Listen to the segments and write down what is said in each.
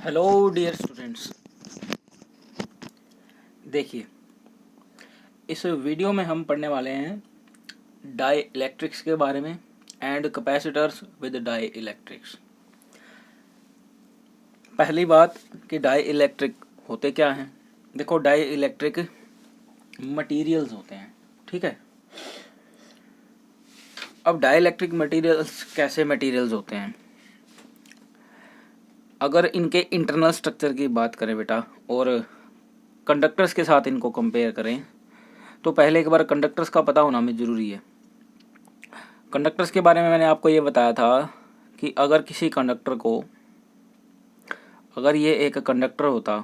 Hello dear students, देखिए इस video में हम पढ़ने वाले हैं डाई इलेक्ट्रिक्स के बारे में and capacitors with dielectrics. पहली बात कि डाई इलेक्ट्रिक होते क्या हैं। देखो, डाई इलेक्ट्रिक मटेरियल्स होते हैं, ठीक है। अब डाई इलेक्ट्रिक मटेरियल्स कैसे मटेरियल्स होते हैं। अगर इनके इंटरनल स्ट्रक्चर की बात करें बेटा और कंडक्टर्स के साथ इनको कंपेयर करें तो पहले एक बार कंडक्टर्स का पता होना हमें ज़रूरी है। कंडक्टर्स के बारे में मैंने आपको ये बताया था कि अगर किसी कंडक्टर को, अगर ये एक कंडक्टर होता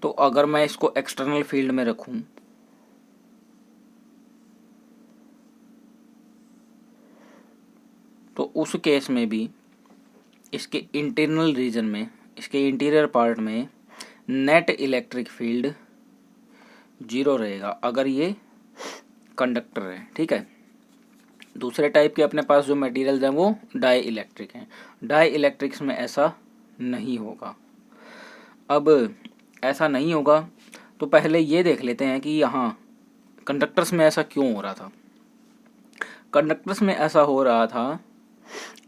तो अगर मैं इसको एक्सटर्नल फील्ड में रखूं तो उस केस में भी इसके इंटरनल रीजन में, इसके इंटीरियर पार्ट में नेट इलेक्ट्रिक फील्ड 0 रहेगा अगर ये कंडक्टर है, ठीक है। दूसरे टाइप के अपने पास जो मटेरियल्स हैं वो डाई इलेक्ट्रिक हैं। डाई इलेक्ट्रिक्स में ऐसा नहीं होगा। अब ऐसा नहीं होगा तो पहले ये देख लेते हैं कि यहाँ कंडक्टर्स में ऐसा क्यों हो रहा था। कंडक्टर्स में ऐसा हो रहा था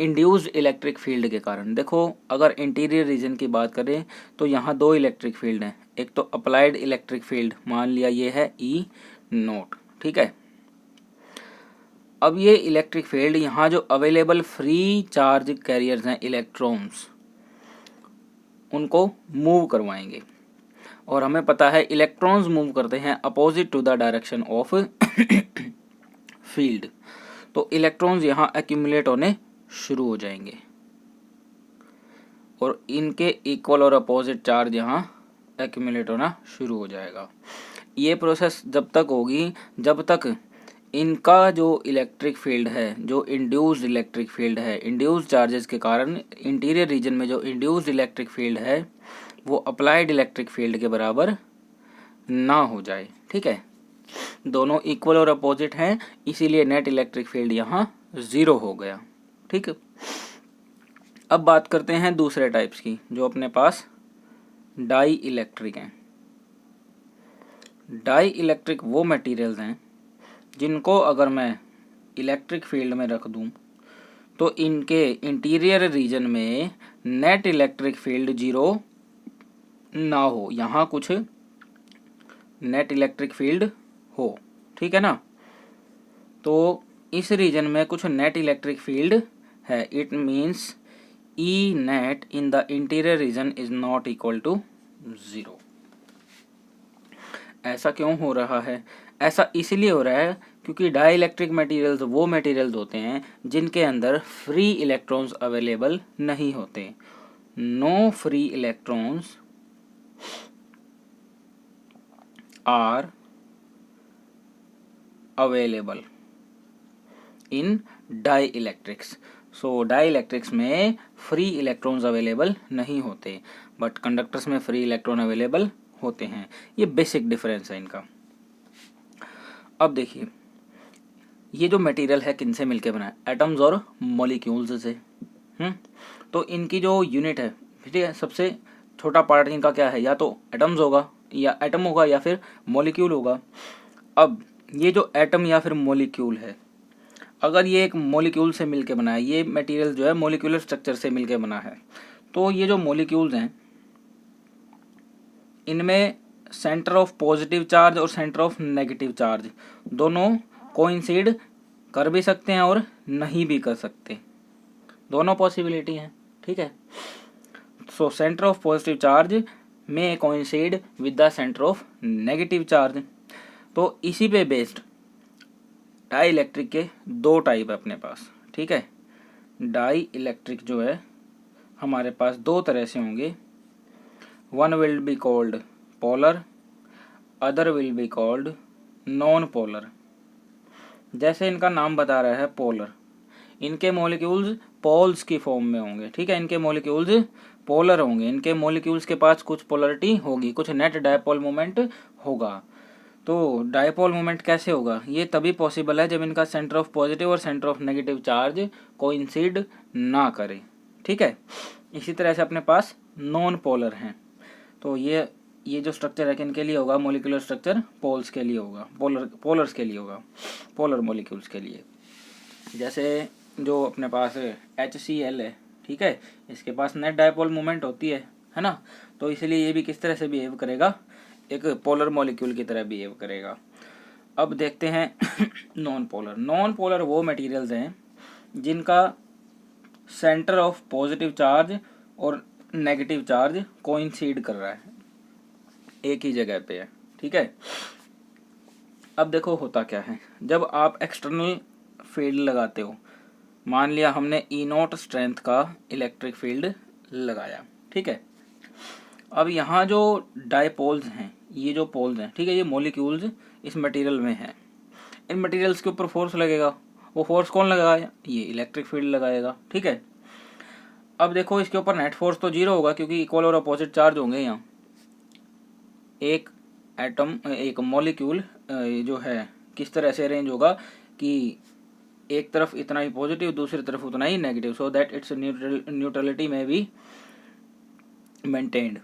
इंड्यूस्ड इलेक्ट्रिक फील्ड के कारण। देखो, अगर इंटीरियर रीजन की बात करें तो यहाँ दो इलेक्ट्रिक फील्ड हैं। एक तो अप्लाइड इलेक्ट्रिक फील्ड, मान लिया ये है E0, ठीक है। अब ये इलेक्ट्रिक फील्ड यहाँ जो अवेलेबल फ्री चार्ज कैरियर्स हैं, इलेक्ट्रॉन्स, उनको मूव करवाएंगे। और हमें पता है इलेक्ट्रॉन्स मूव करते हैं opposite to the direction of field. तो इलेक्ट्रॉन्स यहाँ एक्यूमुलेट होने शुरू हो जाएंगे और इनके इक्वल और अपोजिट चार्ज यहाँ एक्यूमुलेट होना शुरू हो जाएगा। ये प्रोसेस जब तक होगी जब तक इनका जो इलेक्ट्रिक फील्ड है, जो इंड्यूस्ड इलेक्ट्रिक फील्ड है, इंड्यूस्ड चार्जेस के कारण इंटीरियर रीजन में जो इंड्यूस्ड इलेक्ट्रिक फील्ड है वो अप्लाइड इलेक्ट्रिक फील्ड के बराबर ना हो जाए, ठीक है। दोनों इक्वल और अपोजिट हैं, इसीलिए नेट इलेक्ट्रिक फील्ड यहाँ 0 हो गया, ठीक है। अब बात करते हैं दूसरे टाइप्स की जो अपने पास डाई इलेक्ट्रिक हैं। डाई इलेक्ट्रिक वो मटेरियल्स हैं जिनको अगर मैं इलेक्ट्रिक फील्ड में रख दूं तो इनके इंटीरियर रीजन में नेट इलेक्ट्रिक फील्ड 0 ना हो, यहाँ कुछ नेट इलेक्ट्रिक फील्ड हो, ठीक है ना। तो इस रीजन में कुछ नेट इलेक्ट्रिक फील्ड है। It means E net in the interior region is not equal to 0। ऐसा क्यों हो रहा है? ऐसा इसलिए हो रहा है क्योंकि डाई इलेक्ट्रिक मटेरियल्स वो मटेरियल्स होते हैं जिनके अंदर फ्री इलेक्ट्रॉन्स अवेलेबल नहीं होते। No free electrons are available in dielectrics. So dielectrics में फ्री इलेक्ट्रॉन्स अवेलेबल नहीं होते, बट कंडक्टर्स में फ्री इलेक्ट्रॉन अवेलेबल होते हैं। ये बेसिक डिफरेंस है इनका। अब देखिए, ये जो मटेरियल है किनसे मिलके बना है? एटम्स और मॉलिक्यूल्स से। तो इनकी जो यूनिट है, ठीक है, सबसे छोटा पार्ट इनका क्या है? या तो एटम्स होगा, या एटम होगा, या फिर मॉलिक्यूल होगा। अब ये जो एटम या फिर मॉलिक्यूल है, अगर ये एक मॉलिक्यूल से मिलके बना है, ये मटेरियल जो है मॉलिक्यूलर स्ट्रक्चर से मिलके बना है, तो ये जो मॉलिक्यूल्स हैं इनमें सेंटर ऑफ पॉजिटिव चार्ज और सेंटर ऑफ नेगेटिव चार्ज दोनों कोइंसाइड कर भी सकते हैं और नहीं भी कर सकते, दोनों पॉसिबिलिटी हैं, ठीक है। So centre of positive charge में coincide with the centre of negative charge. तो इसी पे बेस्ड डाई इलेक्ट्रिक के दो टाइप है अपने पास, ठीक है। डाई इलेक्ट्रिक जो है हमारे पास दो तरह से होंगे। One will be called polar, other will be called non polar. जैसे इनका नाम बता रहा है पोलर, इनके मॉलिक्यूल्स पोल्स की फॉर्म में होंगे, ठीक है। इनके मॉलिक्यूल्स पोलर होंगे, इनके मॉलिक्यूल्स के पास कुछ पोलरिटी होगी, कुछ नेट डायपोल मोमेंट होगा। तो डायपोल मोमेंट कैसे होगा, ये तभी पॉसिबल है जब इनका सेंटर ऑफ पॉजिटिव और centre of negative charge coincide ना करे। ठीक है, इसी तरह से अपने पास नॉन पोलर हैं, तो ये जो स्ट्रक्चर है किनके लिए होगा, मोलिकुलर स्ट्रक्चर पोल्स के लिए होगा, पोलर्स के लिए होगा, पोलर मोलिक्यूल्स के लिए। जैसे जो अपने पास HCl है, ठीक है, इसके पास नेट डायपोल मोमेंट होती है ना, तो इसलिए ये भी किस तरह से बिहेव करेगा, एक पोलर मॉलिक्यूल की तरह बिहेव करेगा। अब देखते हैं नॉन पोलर वो मटेरियल्स हैं जिनका सेंटर ऑफ पॉजिटिव चार्ज और नेगेटिव चार्ज कोइंसाइड कर रहा है, एक ही जगह पे है। ठीक है, अब देखो होता क्या है, जब आप एक्सटर्नल फील्ड लगाते हो, मान लिया हमने E0 स्ट्रेंथ का इलेक्ट्रिक फील्ड लगाया, ठीक है, अब यहाँ जो डायपोल्स हैं, ये जो पोल्स हैं, ठीक है, ये मॉलिक्यूल्स इस मटेरियल में हैं, इन मटेरियल्स के ऊपर फोर्स लगेगा, वो फोर्स कौन लगाएगा, ये इलेक्ट्रिक फील्ड लगाएगा। ठीक है, अब देखो इसके ऊपर नेट फोर्स तो जीरो होगा क्योंकि इक्वल और अपोजिट चार्ज होंगे। यहाँ एक एटम, एक मॉलिक्यूल जो है किस तरह से अरेंज होगा कि एक तरफ इतना ही पॉजिटिव, दूसरी तरफ उतना ही negative, so that it's neutrality में भी मेंटेन्ड।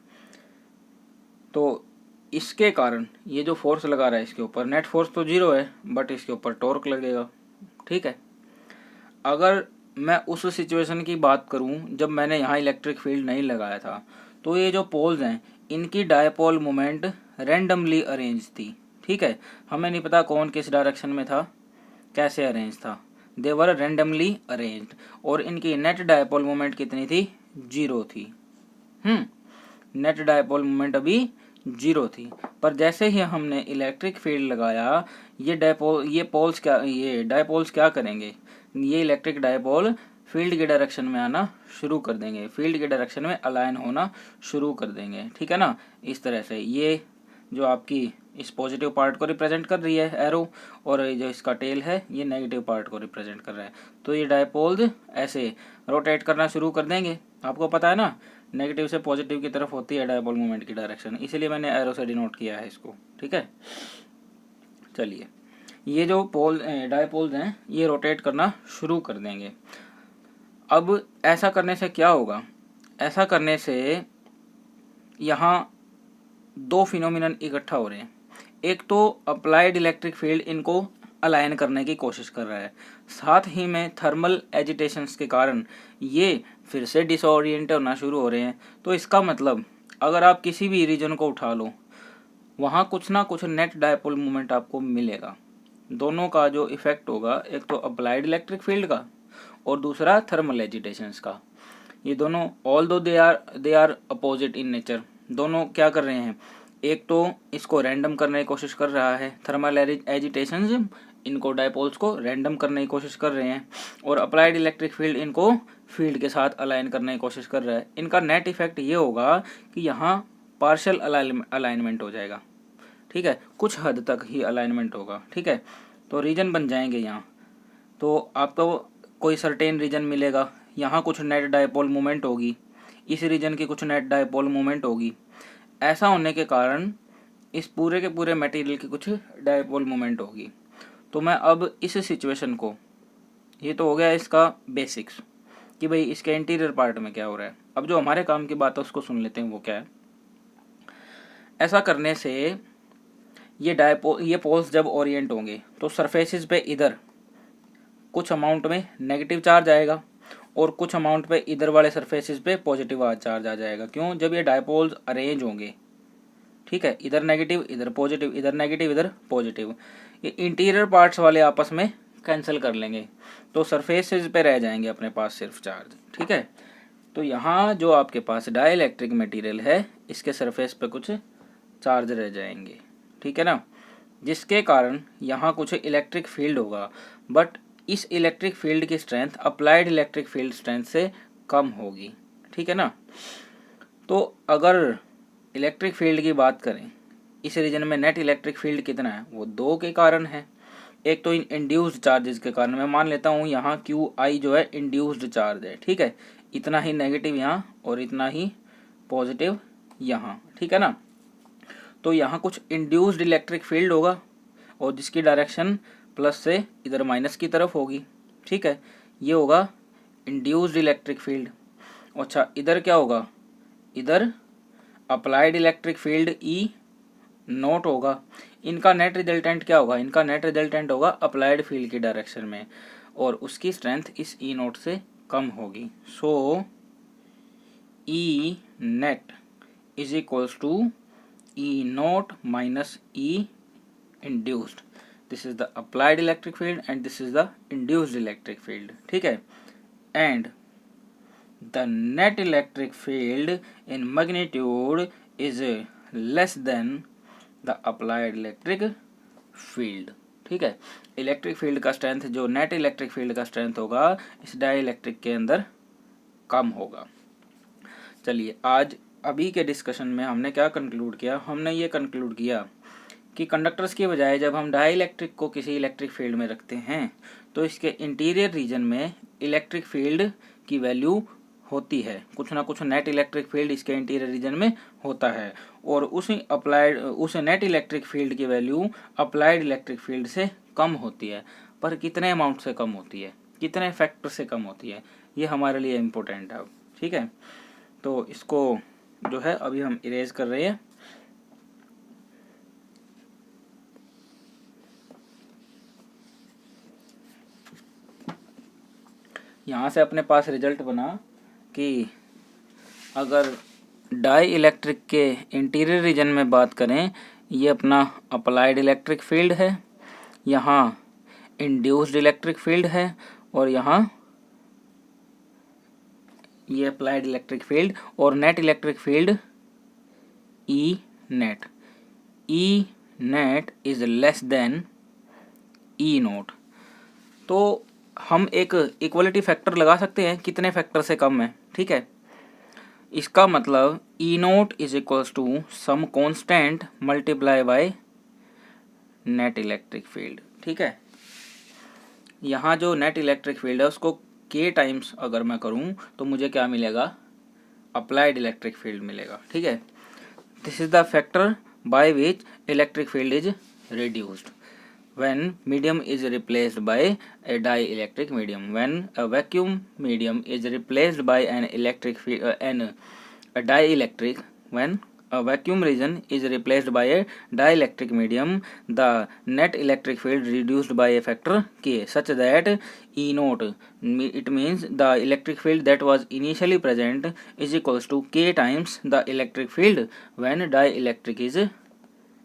तो इसके कारण ये जो फोर्स लगा रहा है इसके ऊपर, नेट फोर्स तो जीरो है बट इसके ऊपर टॉर्क लगेगा। ठीक है, अगर मैं उस सिचुएशन की बात करूं जब मैंने यहाँ इलेक्ट्रिक फील्ड नहीं लगाया था, तो ये जो पोल्स हैं इनकी डायपोल मोमेंट रैंडमली अरेंज थी। ठीक है, हमें नहीं पता कौन किस डायरेक्शन में था, कैसे अरेंज था, दे वर रैंडमली अरेंज्ड, और इनकी नेट डायपोल मोमेंट कितनी थी, जीरो थी। नेट डायपोल मोमेंट अभी जीरो थी, पर जैसे ही हमने इलेक्ट्रिक फील्ड लगाया, ये डायपोल्स क्या करेंगे, ये इलेक्ट्रिक डायपोल फील्ड के डायरेक्शन में आना शुरू कर देंगे, फील्ड के डायरेक्शन में अलाइन होना शुरू कर देंगे। ठीक है ना, इस तरह से ये जो आपकी इस पॉजिटिव पार्ट को रिप्रेजेंट कर रही है एरो, और जो इसका टेल है ये नेगेटिव पार्ट को रिप्रेजेंट कर रहा है, तो ये डायपोल्स ऐसे रोटेट करना शुरू कर देंगे। आपको पता है ना, नेगेटिव से पॉजिटिव की तरफ होती है डायपोल मूवमेंट की डायरेक्शन, इसीलिए मैंने एरो से डिनोट किया है इसको। ठीक है, चलिए, ये जो डायपोल्स हैं ये रोटेट करना शुरू कर देंगे। अब ऐसा करने से क्या होगा, ऐसा करने से यहाँ दो फिनोमिनन इकट्ठा हो रहे हैं। एक तो अप्लाइड इलेक्ट्रिक फील्ड इनको अलाइन करने की कोशिश कर रहा है, साथ ही में थर्मल एजिटेशंस के कारण ये फिर से डिसओरिएंट होना शुरू हो रहे हैं। तो इसका मतलब अगर आप किसी भी रीजन को उठा लो, वहाँ कुछ ना कुछ नेट डायपोल मोमेंट आपको मिलेगा। दोनों का जो इफेक्ट होगा, एक तो अप्लाइड इलेक्ट्रिक फील्ड का और दूसरा थर्मल एजिटेशंस का। ये दोनों although they are opposite in nature, दोनों क्या कर रहे हैं, एक तो इसको रैंडम करने की कोशिश कर रहा है, थर्मल एजिटेशंस इनको डायपोल्स को रैंडम करने की कोशिश कर रहे हैं, और अप्लाइड इलेक्ट्रिक फील्ड इनको फील्ड के साथ अलाइन करने की कोशिश कर रहा है। इनका नेट इफेक्ट ये होगा कि यहाँ पार्शियल अलाइनमेंट हो जाएगा। ठीक है, कुछ हद तक ही अलाइनमेंट होगा। ठीक है, तो रीजन बन जाएंगे यहाँ, तो आपको कोई सर्टेन रीजन मिलेगा, यहाँ कुछ नेट डायपोल मूवमेंट होगी, इस रीजन की कुछ नेट डायपोल मूवमेंट होगी। ऐसा होने के कारण इस पूरे के पूरे मटेरियल की कुछ डायपोल मूवमेंट होगी। तो मैं अब इस सिचुएशन को, ये तो हो गया इसका बेसिक्स कि भाई इसके इंटीरियर पार्ट में क्या हो रहा है। अब जो हमारे काम की बात है उसको सुन लेते हैं, वो क्या है। ऐसा करने से ये पोल्स जब ओरिएंट होंगे तो सरफेसेस पे इधर कुछ अमाउंट में नेगेटिव चार्ज आएगा और कुछ अमाउंट पे इधर वाले सरफेसेस पे पॉजिटिव चार्ज आ जाएगा। क्यों, जब ये डायपोल्स अरेंज होंगे, ठीक है, इधर नेगेटिव इधर पॉजिटिव, इधर नेगेटिव इधर पॉजिटिव, ये इंटीरियर पार्ट्स वाले आपस में कैंसिल कर लेंगे, तो सरफेसेस पे रह जाएंगे अपने पास सिर्फ चार्ज। ठीक है, तो यहाँ जो आपके पास डाइलेक्ट्रिक मटेरियल है इसके सरफेस पे कुछ चार्ज रह जाएंगे। ठीक है ना, जिसके कारण यहाँ कुछ इलेक्ट्रिक फील्ड होगा, बट इस इलेक्ट्रिक फील्ड की strength applied electric field strength से कम होगी। ठीक है ना, तो अगर इलेक्ट्रिक फील्ड की बात करें, इस रीजन में नेट इलेक्ट्रिक फील्ड कितना है, वो दो के कारण है। एक तो इन इंड्यूस्ड चार्जेस के कारण, मैं मान लेता हूँ यहाँ QI जो है इंड्यूस्ड चार्ज है। ठीक है, इतना ही नेगेटिव यहाँ और इतना ही पॉजिटिव यहाँ। ठीक है ना, तो यहाँ कुछ इंड्यूस्ड इलेक्ट्रिक फील्ड होगा और जिसकी डायरेक्शन प्लस से इधर माइनस की तरफ होगी, ठीक है, ये होगा इंड्यूस्ड इलेक्ट्रिक फील्ड। अच्छा, इधर क्या होगा, इधर applied electric field E note होगा। इनका नेट रिजल्टेंट क्या होगा, इनका नेट रिजल्टेंट होगा अप्लाइड फील्ड की डायरेक्शन में, और उसकी स्ट्रेंथ इस ई नोट से कम होगी। So E net is equals to E naught minus E induced. This is the applied electric field and this is the induced electric field, ठीक है। And the net electric field in magnitude is less than the applied electric field, ठीक है। Electric field का strength, जो net electric field का strength होगा, इस die electric के अंदर कम होगा। चलिए, आज अभी के डिस्कशन में हमने क्या कंक्लूड किया, हमने ये कंक्लूड किया कि कंडक्टर्स की बजाय जब हम डाई इलेक्ट्रिक को किसी इलेक्ट्रिक फील्ड में रखते हैं तो इसके इंटीरियर रीजन में इलेक्ट्रिक फील्ड की वैल्यू होती है, कुछ ना कुछ नेट इलेक्ट्रिक फील्ड इसके इंटीरियर रीजन में होता है, और उस नेट इलेक्ट्रिक फील्ड की वैल्यू अप्लाइड इलेक्ट्रिक फील्ड से कम होती है। पर कितने अमाउंट से कम होती है, कितने फैक्टर से कम होती है, ये हमारे लिए इम्पोर्टेंट है, ठीक है। तो इसको जो है अभी हम इरेज कर रहे हैं। यहाँ से अपने पास रिजल्ट बना कि अगर डाई इलेक्ट्रिक के इंटीरियर रीजन में बात करें, ये अपना अप्लाइड इलेक्ट्रिक फील्ड है, यहाँ इंड्यूस्ड इलेक्ट्रिक फील्ड है, और यहाँ ये अप्लाइड इलेक्ट्रिक फील्ड, और net electric field E net. E net is less then E note. तो हम एक इक्वलिटी फैक्टर लगा सकते हैं, कितने फैक्टर से कम है, ठीक है। इसका मतलब E naught is equals to some constant multiply by net electric field, ठीक है। यहाँ जो नेट इलेक्ट्रिक फील्ड है उसको के टाइम्स अगर मैं करूँ तो मुझे क्या मिलेगा, अप्लाइड इलेक्ट्रिक फील्ड मिलेगा, ठीक है। This is the factor by which electric field is reduced when medium is replaced by a dielectric medium, when a vacuum medium is replaced by an electric a dielectric, when a vacuum region is replaced by a dielectric medium, the net electric field reduced by a factor k such that E naught, it means the electric field that was initially present is equals to k times the electric field when dielectric is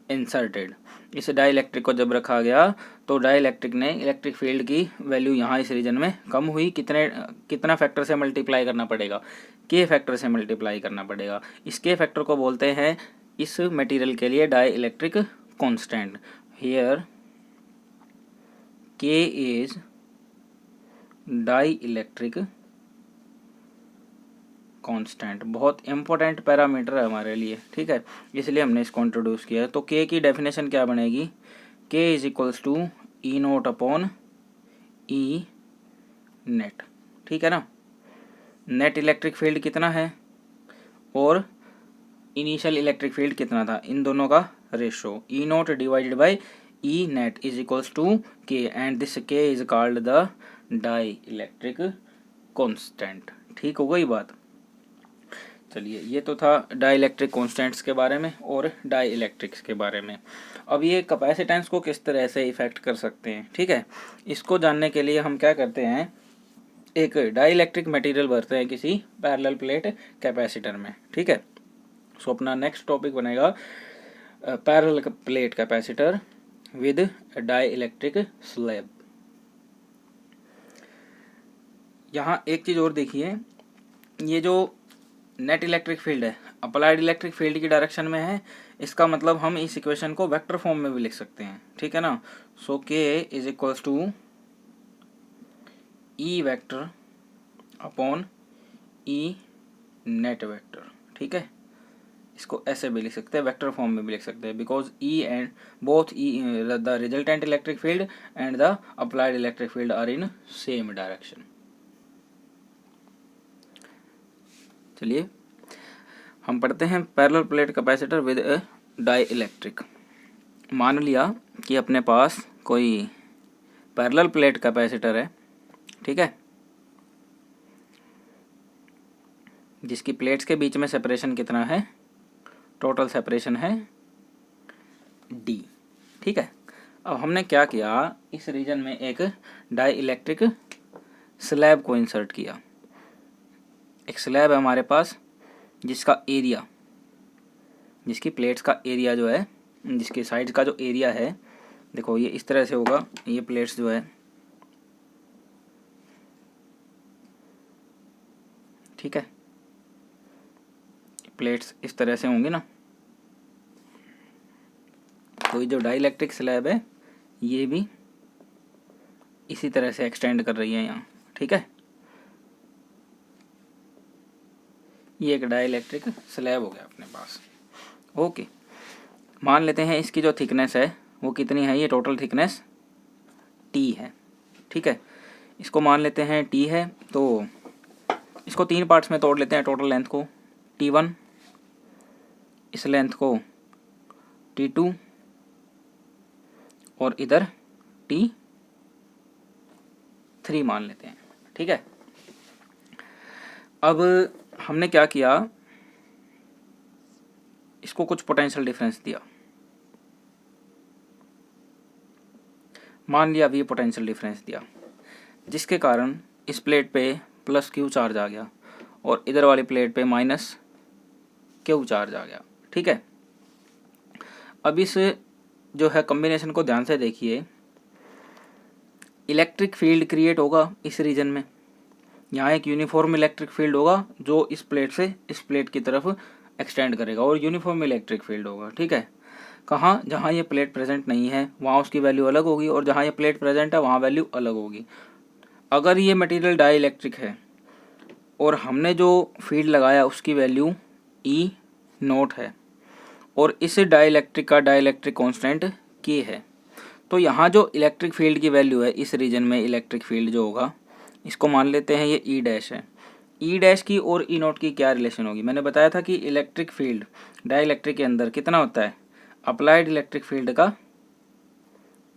inserted. इस die electric को जब रखा गया तो die electric ने electric field की value यहाँ इस रीजन में कम हुई। कितना फैक्टर से मल्टीप्लाई करना पड़ेगा, के फैक्टर से मल्टीप्लाई करना पड़ेगा। इस के फैक्टर को बोलते हैं इस मटेरियल के लिए डाई इलेक्ट्रिक कॉन्स्टेंट। हियर के इज डाई इलेक्ट्रिक कांस्टेंट, बहुत इंपॉर्टेंट पैरामीटर है हमारे लिए, ठीक है, इसलिए हमने इसको इंट्रोड्यूस किया है। तो के की डेफिनेशन क्या बनेगी, K is equals to E naught upon E net, ठीक है ना। नेट इलेक्ट्रिक फील्ड कितना है और इनिशियल इलेक्ट्रिक फील्ड कितना था, इन दोनों का ratio E naught divided by E net is equals to K, and this K is called the dielectric constant. ठीक हो गई बात। चलिए, ये तो था डाई इलेक्ट्रिक कॉन्स्टेंट्स के बारे में और डाई इलेक्ट्रिक्स के बारे में। अब ये कैपेसिटेंस को किस तरह से इफेक्ट कर सकते हैं, ठीक है, इसको जानने के लिए हम क्या करते हैं, एक डाई इलेक्ट्रिक मटेरियल भरते हैं किसी पैरेलल प्लेट कैपेसिटर में, ठीक है। सो अपना नेक्स्ट टॉपिक बनेगा parallel plate capacitor with dielectric slab. यहाँ एक चीज़ और देखिए, ये जो नेट इलेक्ट्रिक फील्ड है अप्लाइड इलेक्ट्रिक फील्ड की डायरेक्शन में है, इसका मतलब हम इस इक्वेशन को वेक्टर फॉर्म में भी लिख सकते हैं, ठीक है ना। So K is equals to E vector upon E net vector, ठीक है। इसको ऐसे भी लिख सकते हैं, वेक्टर फॉर्म में भी लिख सकते हैं, because E and both E the resultant electric field and the applied electric field are in same direction. चलिए हम पढ़ते हैं parallel plate capacitor with dielectric, मान लिया कि अपने पास कोई पैरेलल प्लेट कैपेसिटर है, ठीक है, जिसकी प्लेट्स के बीच में सेपरेशन कितना है, टोटल सेपरेशन है डी, ठीक है। अब हमने क्या किया, इस रीजन में एक डाई इलेक्ट्रिक स्लैब को इंसर्ट किया। एक स्लैब है हमारे पास जिसका एरिया, जिसकी प्लेट्स का एरिया जो है, जिसके साइड का जो एरिया है, देखो ये इस तरह से होगा, ये प्लेट्स जो है, ठीक है, प्लेट्स इस तरह से होंगी ना। तो ये जो डाई इलेक्ट्रिक स्लैब है ये भी इसी तरह से एक्सटेंड कर रही है यहाँ, ठीक है। ये एक डाई इलेक्ट्रिक स्लैब हो गया अपने पास, ओके। मान लेते हैं इसकी जो थिकनेस है वो कितनी है, ये टोटल थिकनेस टी है, ठीक है। इसको मान लेते हैं टी है, तो इसको 3 पार्ट्स में तोड़ लेते हैं, टोटल लेंथ को T1, इस लेंथ को T2 और इधर T3 मान लेते हैं, ठीक है। अब हमने क्या किया, इसको कुछ पोटेंशियल डिफरेंस दिया, मान लिया V पोटेंशियल डिफरेंस दिया, जिसके कारण इस प्लेट पे प्लस Q चार्ज आ गया और इधर वाली प्लेट पे माइनस Q चार्ज आ गया, ठीक है। अब इस जो है कॉम्बिनेशन को ध्यान से देखिए, इलेक्ट्रिक फील्ड क्रिएट होगा इस रीजन में, यहाँ एक यूनिफॉर्म इलेक्ट्रिक फील्ड होगा जो इस प्लेट से इस प्लेट की तरफ एक्सटेंड करेगा और यूनिफॉर्म इलेक्ट्रिक फील्ड होगा, ठीक है। कहाँ, जहाँ ये प्लेट प्रेजेंट नहीं है वहाँ उसकी वैल्यू अलग होगी और जहाँ ये प्लेट प्रेजेंट है वहाँ वैल्यू अलग होगी। अगर ये मटेरियल डाई इलेक्ट्रिक है और हमने जो फील्ड लगाया उसकी वैल्यू ई नोट है और इस डाई इलेक्ट्रिक का डाई इलेक्ट्रिक कॉन्स्टेंट के है, तो यहाँ जो इलेक्ट्रिक फील्ड की वैल्यू है इस रीजन में, इलेक्ट्रिक फील्ड जो होगा, इसको मान लेते हैं ये ई डैश है। ई डैश की और ई नोट की क्या रिलेशन होगी, मैंने बताया था कि इलेक्ट्रिक फील्ड डाई इलेक्ट्रिक के अंदर कितना होता है, अप्लाइड इलेक्ट्रिक फील्ड का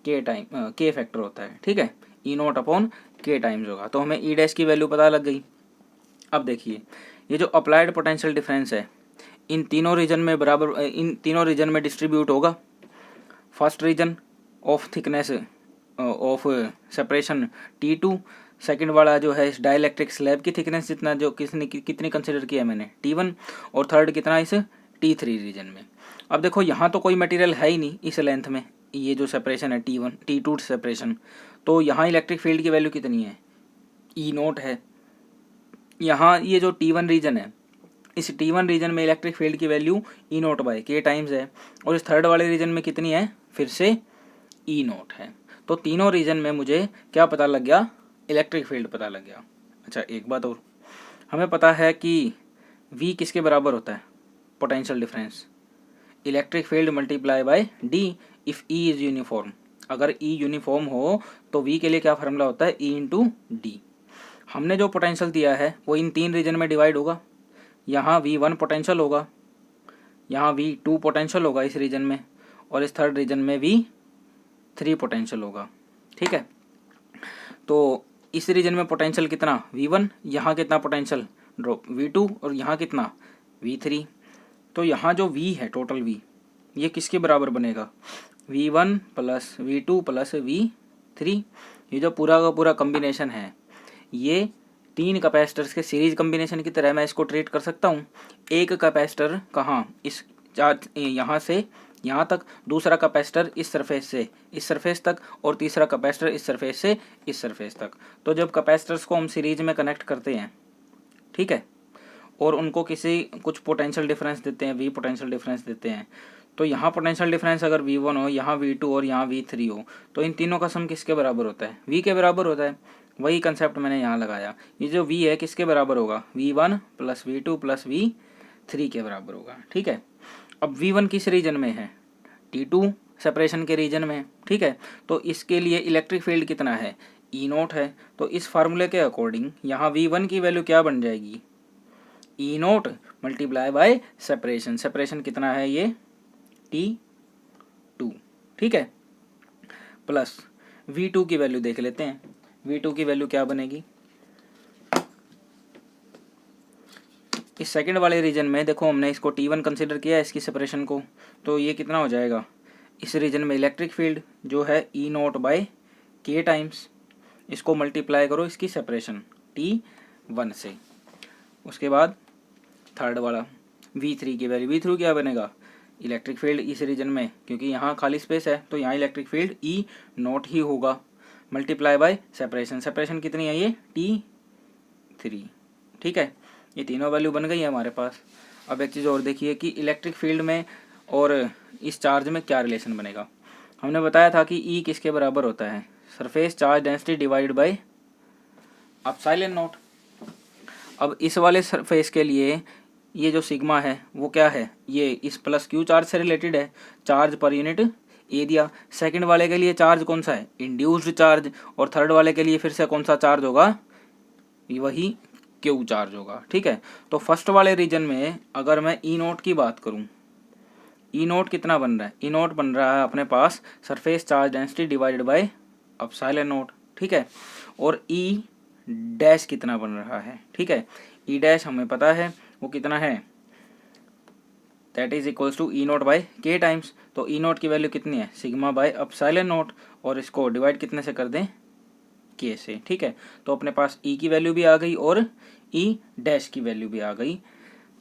के फैक्टर होता है, ठीक है, ई नोट अपॉन के टाइम्स होगा। तो हमें ई डैश की वैल्यू पता लग गई। अब देखिए ये जो अप्लाइड पोटेंशियल डिफरेंस है इन तीनों रीजन में बराबर, इन तीनों रीजन में डिस्ट्रीब्यूट होगा। First region of thickness of separation T2, second वाला जो है इस डाइलेक्ट्रिक स्लैब की थिकनेस जितना, जो कितनी कंसिडर किया मैंने T1, और थर्ड कितना इस T3 रीजन में। अब देखो यहाँ तो कोई मटेरियल है ही नहीं इस लेंथ में, ये जो सेपरेशन है T1 T2 सेपरेशन, तो यहाँ इलेक्ट्रिक फील्ड की वैल्यू कितनी है, ई नोट है। यहाँ ये जो T1 रीजन है, इस T1 रीजन में इलेक्ट्रिक फील्ड की वैल्यू ई नोट बाय के टाइम्स है और इस थर्ड वाले रीजन में कितनी है, फिर से ई नोट है। तो तीनों रीजन में मुझे क्या पता लग गया, इलेक्ट्रिक फील्ड पता लग गया। अच्छा एक बात और, हमें पता है कि V किसके बराबर होता है, potential difference, electric field multiply by D if E is uniform. अगर E यूनिफॉर्म हो तो V के लिए क्या फार्मूला होता है, E इंटू डी। हमने जो पोटेंशियल दिया है वो इन 3 रीजन में डिवाइड होगा, यहाँ V1 पोटेंशियल होगा, यहाँ V2 पोटेंशियल होगा इस रीजन में, और इस थर्ड रीजन में V3 पोटेंशियल होगा, ठीक है। तो इस रीजन में पोटेंशियल कितना V1, यहाँ कितना पोटेंशियल ड्रॉप V2 और यहाँ कितना V3। तो यहाँ जो V है टोटल V, ये किसके बराबर बनेगा, V1 plus V2 plus V3। ये जो पूरा का पूरा कम्बिनेशन है ये 3 कैपेसिटर्स के सीरीज कम्बिनेशन की तरह मैं इसको ट्रीट कर सकता हूँ। एक कैपेसिटर कहाँ, इस चार्ज यहाँ से यहाँ तक, दूसरा कैपेसिटर इस सरफेस से इस सरफेस तक, और तीसरा कैपेसिटर इस सरफेस से इस सरफेस तक। तो जब कैपेसिटर्स को हम सीरीज में कनेक्ट करते हैं, ठीक है, और उनको कुछ पोटेंशियल डिफरेंस देते हैं, V पोटेंशियल डिफरेंस देते हैं, तो यहाँ पोटेंशियल डिफरेंस अगर V1 हो, यहाँ V2 और यहाँ V3 हो, तो इन तीनों का सम किसके बराबर होता है, V के बराबर होता है। वही कंसेप्ट मैंने यहाँ लगाया, ये जो V है किसके बराबर होगा, V1 plus V2 plus V3 के बराबर होगा, ठीक है। अब V1 किस रीजन में है, T2 सेपरेशन के रीजन में, ठीक है। तो इसके लिए इलेक्ट्रिक फील्ड कितना है, ई नोट है। तो इस फार्मूले के अकॉर्डिंग यहाँ V1 की वैल्यू क्या बन जाएगी, E naught multiply by separation. Separation कितना है, ये T2, ठीक है, प्लस V2 की वैल्यू देख लेते हैं। V2 की वैल्यू क्या बनेगी इस सेकंड वाले रीजन में, देखो हमने इसको T1 कंसिडर किया है इसकी सेपरेशन को, तो ये कितना हो जाएगा इस रीजन में इलेक्ट्रिक फील्ड जो है E0/K टाइम्स, इसको मल्टीप्लाई करो इसकी सेपरेशन T1 से। उसके बाद थर्ड वाला V3 की वैल्यू, V3 क्या बनेगा इलेक्ट्रिक फील्ड इस रीजन में, क्योंकि यहाँ खाली स्पेस है तो यहाँ इलेक्ट्रिक फील्ड E0 ही होगा, मल्टीप्लाई बाय सेपरेशन, सेपरेशन कितनी है ये T3, ठीक है। ये तीनों वैल्यू बन गई है हमारे पास। अब एक चीज़ और देखिए कि इलेक्ट्रिक फील्ड में और इस चार्ज में क्या रिलेशन बनेगा। हमने बताया था कि E किसके बराबर होता है, surface charge density divided by epsilon not. अब इस वाले सरफेस के लिए ये जो सिग्मा है वो क्या है, ये इस प्लस क्यू चार्ज से रिलेटेड है, charge per unit area. Second वाले के लिए चार्ज कौन सा है, इंड्यूस्ड चार्ज, और थर्ड वाले के लिए फिर से कौन सा चार्ज होगा, वही क्यू चार्ज होगा, ठीक है। तो फर्स्ट वाले रीजन में अगर मैं E0 की बात करूं, E0 कितना बन रहा है, E0 बन रहा है अपने पास surface charge density divided by epsilon naught, ठीक है। और E डैश कितना बन रहा है, ठीक है, E डैश हमें पता है वो कितना है, that is equals to E0/K times. तो E0 की वैल्यू कितनी है सिग्मा बाय एप्सिलॉन नॉट, और इसको डिवाइड कितने से कर दें K से, ठीक है। तो अपने पास E की वैल्यू भी आ गई और E डैश की वैल्यू भी आ गई।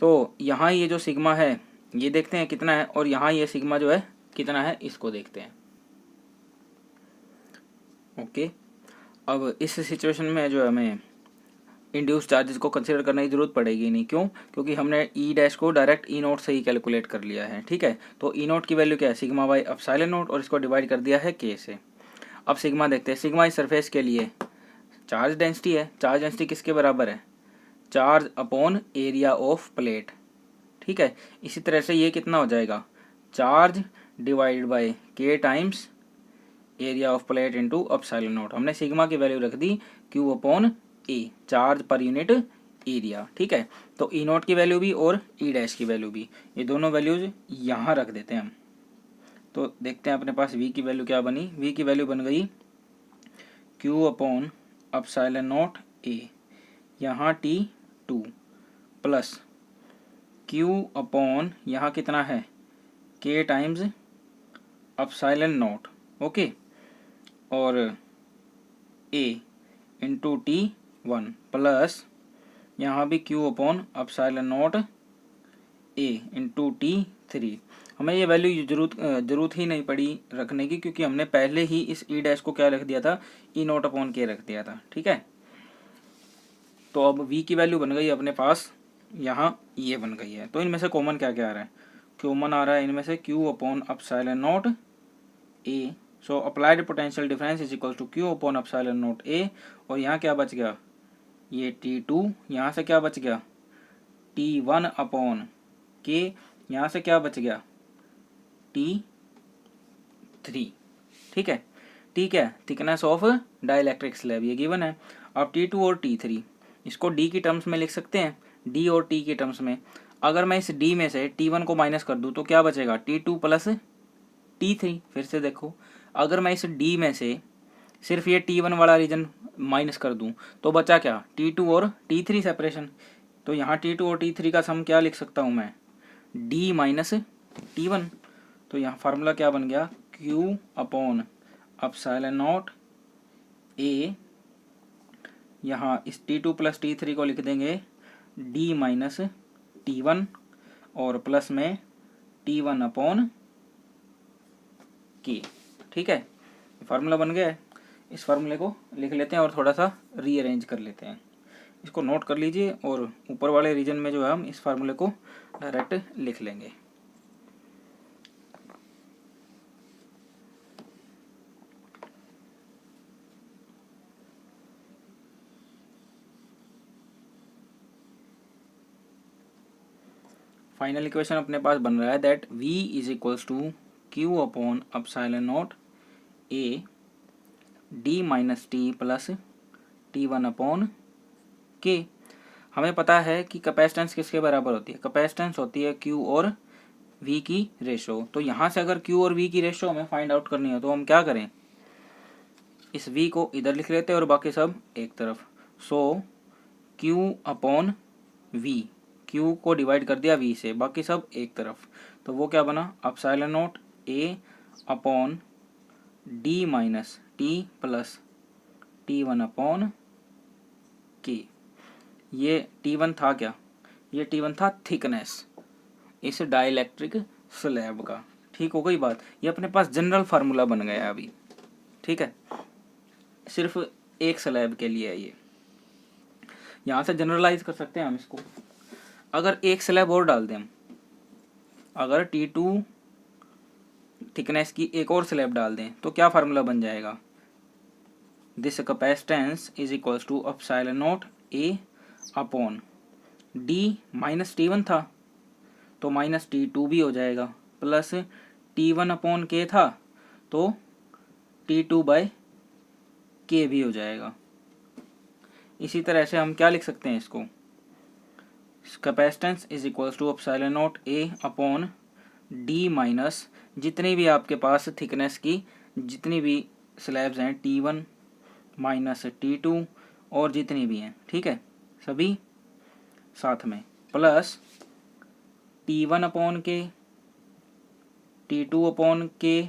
तो यहाँ ये जो सिग्मा है ये देखते हैं कितना है, और यहाँ ये सिग्मा जो है कितना है इसको देखते हैं, ओके। अब इस सिचुएशन में जो है हमें इंड्यूस चार्जेस को कंसिडर करने की जरूरत पड़ेगी नहीं, क्यों, क्योंकि हमने E डैश को डायरेक्ट E0 से ही कैलकुलेट कर लिया है, ठीक है। तो E0 की वैल्यू क्या है सिग्मा बाय एप्सिलॉन नॉट, और इसको डिवाइड कर दिया है K से। अब सिग्मा देखते हैं, सिग्मा इस सरफेस के लिए चार्ज डेंसिटी है, चार्ज डेंसिटी किसके बराबर है, charge upon area of plate, ठीक है। इसी तरह से ये कितना हो जाएगा, charge divided by K times area of plate into epsilon not. हमने सिग्मा की वैल्यू रख दी Q upon A, charge per unit area, ठीक है। तो E0 की वैल्यू भी और E डैश की वैल्यू भी, ये दोनों वैल्यूज यहाँ रख देते हैं हम। तो देखते हैं अपने पास V की वैल्यू क्या बनी, V की वैल्यू बन गई Q upon epsilon naught A, यहाँ T2 प्लस Q अपॉन यहाँ कितना है K times epsilon not, okay, और A इंटू T1 प्लस यहाँ भी Q upon epsilon naught A into T3। हमें ये वैल्यू जरूरत ही नहीं पड़ी रखने की, क्योंकि हमने पहले ही इस E डैश को क्या रख दिया था, E0 अपॉन K रख दिया था, ठीक है। तो अब V की वैल्यू बन गई अपने पास, यहाँ ये बन गई है। तो इनमें से कॉमन क्या क्या आ रहा है, कॉमन आ रहा है इनमें से Q upon epsilon naught A, so applied potential difference is equal to Q upon epsilon naught A, और यहाँ क्या बच गया, ये T2, यहाँ से क्या बच गया T1 अपॉन K, यहाँ से क्या बच गया T3, ठीक है। ठीक है, थिकनेस ऑफ डाइलेक्ट्रिक स्लैब ये गिवन है। अब T2 और T3 इसको D की टर्म्स में लिख सकते हैं, D और T की टर्म्स में। अगर मैं इस D में से T1 को माइनस कर दूँ तो क्या बचेगा, T2 प्लस T3। फिर से देखो, अगर मैं इस D में से सिर्फ ये T1 वाला रीजन माइनस कर दूं तो बचा क्या, T2 और T3 सेपरेशन। तो यहाँ T2 और T3 का सम क्या लिख सकता हूँ मैं, D माइनस T1। तो यहाँ फार्मूला क्या बन गया, Q upon epsilon naught A, यहाँ इस T2 प्लस T3 को लिख देंगे D माइनस T1, और प्लस में T1 अपॉन K, ठीक है। फार्मूला बन गया है। इस फार्मूले को लिख लेते हैं और थोड़ा सा रीअरेंज कर लेते हैं, इसको नोट कर लीजिए, और ऊपर वाले रीजन में जो है हम इस फार्मूले को डायरेक्ट लिख लेंगे। फाइनल इक्वेशन अपने पास बन रहा है that V is equals to Q upon epsilon naught A D minus T plus T1 upon K। हमें पता है कि कैपेसिटेंस किसके बराबर होती है, कैपेसिटेंस होती है Q और वी की रेशो। तो यहाँ से अगर क्यू और वी की रेशो हमें फाइंड आउट करनी हो तो हम क्या करें, इस वी को इधर लिख लेते हैं और बाकी सब एक तरफ। सो क्यू अपॉन वी, क्यू को डिवाइड कर दिया वी से, बाकी सब एक तरफ। तो वो क्या बना, epsilon naught A upon D minus T plus T1 upon के। ये T1 था क्या, ये T1 था थिकनेस इस डाइलेक्ट्रिक स्लैब का। ठीक हो गई बात, ये अपने पास जनरल फार्मूला बन गया अभी। ठीक है, सिर्फ एक स्लैब के लिए है ये, यहाँ से जनरलाइज कर सकते हैं हम इसको। अगर एक स्लैब और डाल दें हम, अगर T2 थिकनेस की एक और स्लैब डाल दें तो क्या फार्मूला बन जाएगा, this capacitance is equals to epsilon naught A upon D minus T1 था तो माइनस T2 भी हो जाएगा, प्लस T1 अपॉन के था तो T2 बाय के भी हो जाएगा। इसी तरह से हम क्या लिख सकते हैं इसको, capacitance is equals to epsilon naught A upon D minus जितनी भी आपके पास थिकनेस की जितनी भी स्लैब्स हैं T1 माइनस T2 और जितनी भी हैं, ठीक है, सभी साथ में, प्लस T1 अपॉन के, T2 अपॉन के,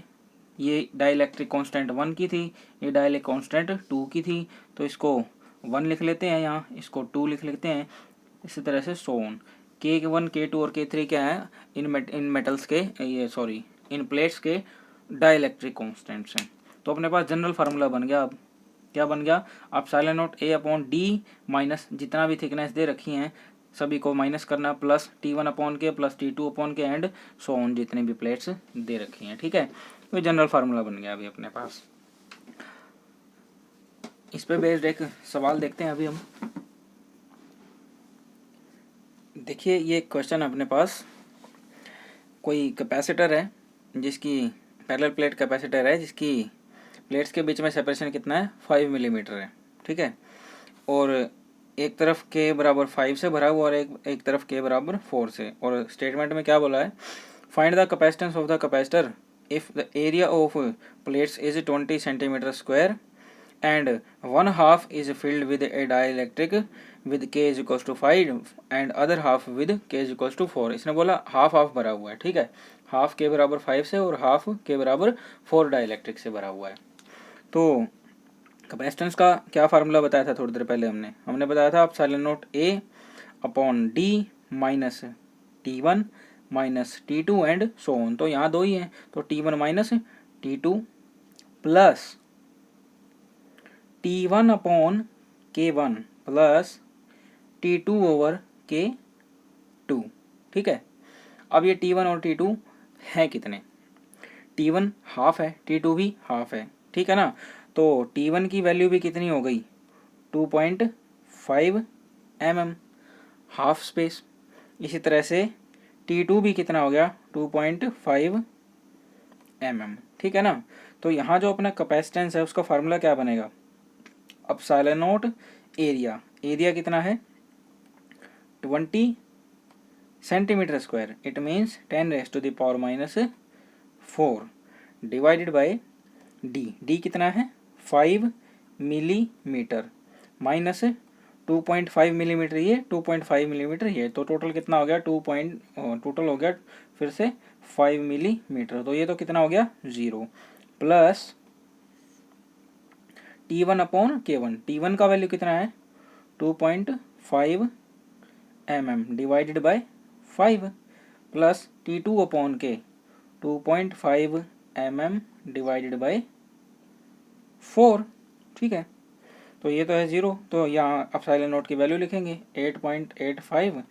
ये डाइलेक्ट्रिक कांस्टेंट 1 की थी, ये डाइलेक्ट्रिक कांस्टेंट 2 की थी, तो इसको 1 लिख लेते हैं, यहाँ इसको 2 लिख लेते हैं। इसी तरह से सोन K1 K2 और K3 क्या है, इन मेटल्स के ये सॉरी इन प्लेट्स के डाइलेक्ट्रिक कांस्टेंट्स हैं। तो अपने पास जनरल फार्मूला बन गया। अब क्या बन गया, epsilon naught A upon D minus जितना भी थिकनेस दे रखी हैं सभी को माइनस करना, प्लस T1 अपॉन के प्लस T2 अपॉन के एंड सो ऑन जितनी भी प्लेट्स दे रखी हैं। ठीक है, तो जनरल फार्मूला बन गया अभी अपने पास। इस पे बेस्ड एक सवाल देखते हैं अभी हम। देखिए ये क्वेश्चन अपने पास, कोई कैपेसिटर है जिसकी पैरेलल प्लेट कैपेसिटर है जिसकी प्लेट्स के बीच में सेपरेशन कितना है, 5 मिलीमीटर है। ठीक है, और एक तरफ के बराबर 5 से भरा हुआ और एक तरफ के बराबर 4 से। और स्टेटमेंट में क्या बोला है, find the capacitance of the capacitor if the area of plates is 20 centimetre square and 1/2 is filled with a dielectric with K is equals to 5 and other half with K is equals to 4। इसने बोला half half भरा हुआ है। ठीक है, half के बराबर 5 से और हाफ के बराबर 4 डाइलेक्ट्रिक से भरा हुआ है। तो कैपेसिटेंस का क्या फार्मूला बताया था थोड़ी देर पहले, हमने बताया था epsilon naught A upon D minus T1 minus T2 and so on. तो यहाँ दो ही हैं, तो T1 minus T2 plus T1 upon K1 plus T2 over K2। ठीक है, अब ये T1 और T2 हैं कितने, T1 हाफ है, T2 भी हाफ है। ठीक है ना, तो T1 की वैल्यू भी कितनी हो गई, 2.5 mm हाफ स्पेस। इसी तरह से T2 भी कितना हो गया, 2.5 mm। ठीक है ना, तो यहाँ जो अपना कैपेसिटेंस है उसका फार्मूला क्या बनेगा, एप्सिलॉन नॉट एरिया, एरिया कितना है 20 centimetre square, it means 10⁻⁻⁴ divided by D कितना है 5 मिलीमीटर माइनस 2.5 मिलीमीटर ये 2.5 मिलीमीटर ये, तो टोटल कितना हो गया टोटल हो गया फिर से 5 मिलीमीटर। तो ये तो कितना हो गया 0 plus T1 upon K1, T1 का वैल्यू कितना है 2.5 mm divided by 5 plus T2 upon के 2.5 mm डिवाइडेड बाय 4। ठीक है, तो ये तो है 0, तो यहाँ एप्सिलॉन नॉट की वैल्यू लिखेंगे 8.85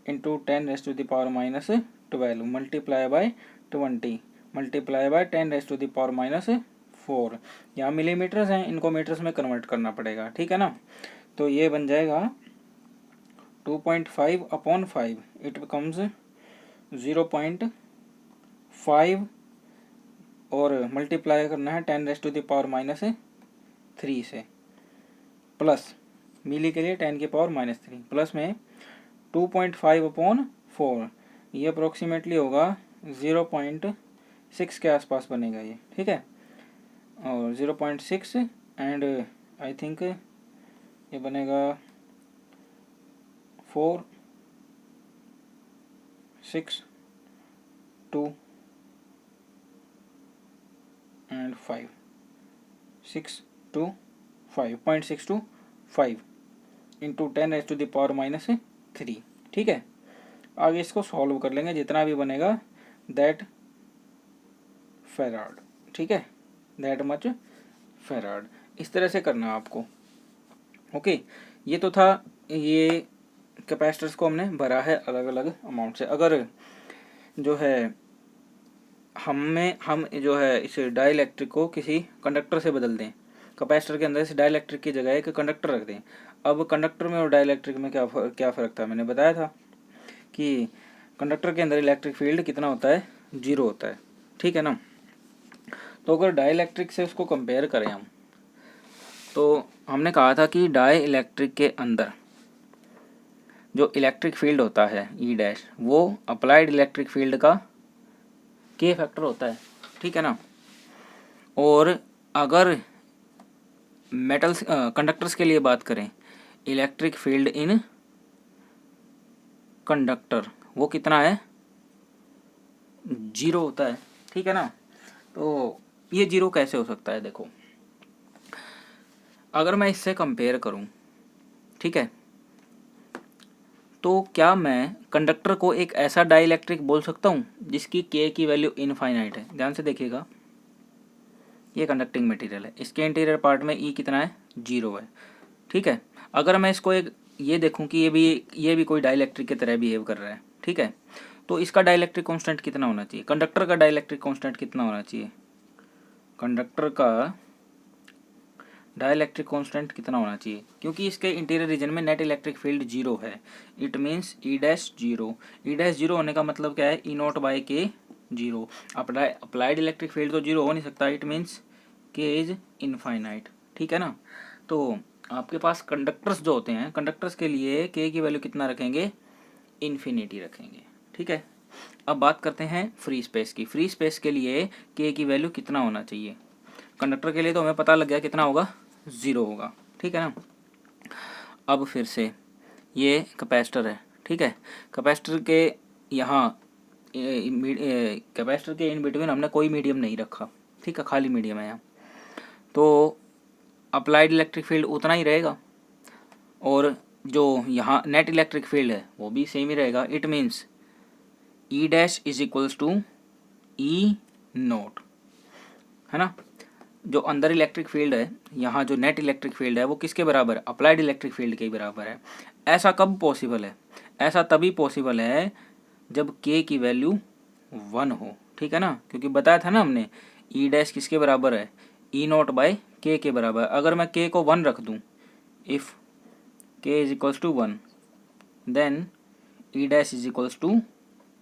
into 10⁻⁻12 multiply by 20 multiply by 10⁻⁻4। यहाँ मिलीमीटर्स हैं, इनको मीटर्स में कन्वर्ट करना पड़ेगा। ठीक है ना, तो ये बन जाएगा 2.5 अपॉन 5, इट बिकम्स 0.5 और मल्टीप्लाई करना है 10⁻⁻3 से, प्लस मिली के लिए 10⁻⁻3 प्लस में 2.5 अपॉन 4, ये अप्रोक्सीमेटली होगा 0.6 के आसपास बनेगा ये, ठीक है। और 0.6 एंड आई थिंक ये बनेगा 4, 6, 2 एंड 5, 6 to 5.6 to 5 इंटू 10⁻⁻3, ठीक है। आगे इसको सॉल्व कर लेंगे, जितना भी बनेगा दैट फेराड, ठीक है, दैट मच फेराड। इस तरह से करना आपको, ओके। ये तो था, ये कैपेसिटर्स को हमने भरा है अलग अलग अमाउंट से। अगर जो है हम जो है इस डाइलेक्ट्रिक को किसी कंडक्टर से बदल दें, कैपेसिटर के अंदर इस डाइलेक्ट्रिक की जगह एक कंडक्टर रख दें। अब कंडक्टर में और डाइलेक्ट्रिक में क्या फ़र्क था, मैंने बताया था कि कंडक्टर के अंदर इलेक्ट्रिक फील्ड कितना होता है, 0 होता है, ठीक है ना। तो अगर डाइलेक्ट्रिक से उसको कंपेयर करें हम, तो हमने कहा था कि डाई इलेक्ट्रिक के अंदर जो इलेक्ट्रिक फील्ड होता है E' वो अप्लाइड इलेक्ट्रिक फील्ड का K फैक्टर होता है, ठीक है ना। और अगर मेटल्स कंडक्टर्स के लिए बात करें, इलेक्ट्रिक फील्ड इन कंडक्टर वो कितना है, 0 होता है, ठीक है ना। तो ये 0 कैसे हो सकता है, देखो अगर मैं इससे कंपेयर करूं, ठीक है, तो क्या मैं कंडक्टर को एक ऐसा डाइलेक्ट्रिक बोल सकता हूं जिसकी K की वैल्यू इनफाइनाइट है। ध्यान से देखिएगा, ये कंडक्टिंग मटेरियल है, इसके इंटीरियर पार्ट में E कितना है, 0 है, ठीक है। अगर मैं इसको एक ये देखूं कि ये भी कोई डाइलेक्ट्रिक की तरह बिहेव कर रहा है, ठीक है, तो इसका डाइलेक्ट्रिक कांस्टेंट कितना होना चाहिए, कंडक्टर का डाइलेक्ट्रिक कांस्टेंट कितना होना चाहिए, कंडक्टर का डाइलेक्ट्रिक कांस्टेंट कितना होना चाहिए, क्योंकि इसके इंटीरियर रीजन में नेट इलेक्ट्रिक फील्ड 0 है। इट मीन्स E'0 होने का मतलब क्या है, E0/K 0। अप्लाइड इलेक्ट्रिक फील्ड तो 0 हो नहीं सकता, it means K is infinite, ठीक है ना। तो आपके पास कंडक्टर्स जो होते हैं, कंडक्टर्स के लिए K की वैल्यू कितना रखेंगे, इन्फिनिटी रखेंगे, ठीक है। अब बात करते हैं फ्री स्पेस की। फ्री स्पेस के लिए K की वैल्यू कितना होना चाहिए, कंडक्टर के लिए तो हमें पता लग गया कितना होगा, 0 होगा, ठीक है ना। अब फिर से ये कैपेसिटर है, ठीक है, कैपेसिटर के यहाँ कैपेसिटर के इन बिटवीन हमने कोई मीडियम नहीं रखा, ठीक है, खाली मीडियम है यहाँ। तो अप्लाइड इलेक्ट्रिक फील्ड उतना ही रहेगा और जो यहाँ नेट इलेक्ट्रिक फील्ड है वो भी सेम ही रहेगा। It means E' is equals to E0, है ना। जो अंदर इलेक्ट्रिक फील्ड है, यहाँ जो नेट इलेक्ट्रिक फील्ड है वो किसके बराबर है, अप्लाइड इलेक्ट्रिक फील्ड के बराबर है। ऐसा कब पॉसिबल है, ऐसा तभी पॉसिबल है जब K की वैल्यू 1 हो, ठीक है ना, क्योंकि बताया था ना हमने E' किसके बराबर है, E0/K के बराबर। अगर मैं K को 1 रख दूँ, if K is equals to 1 then E' is equals to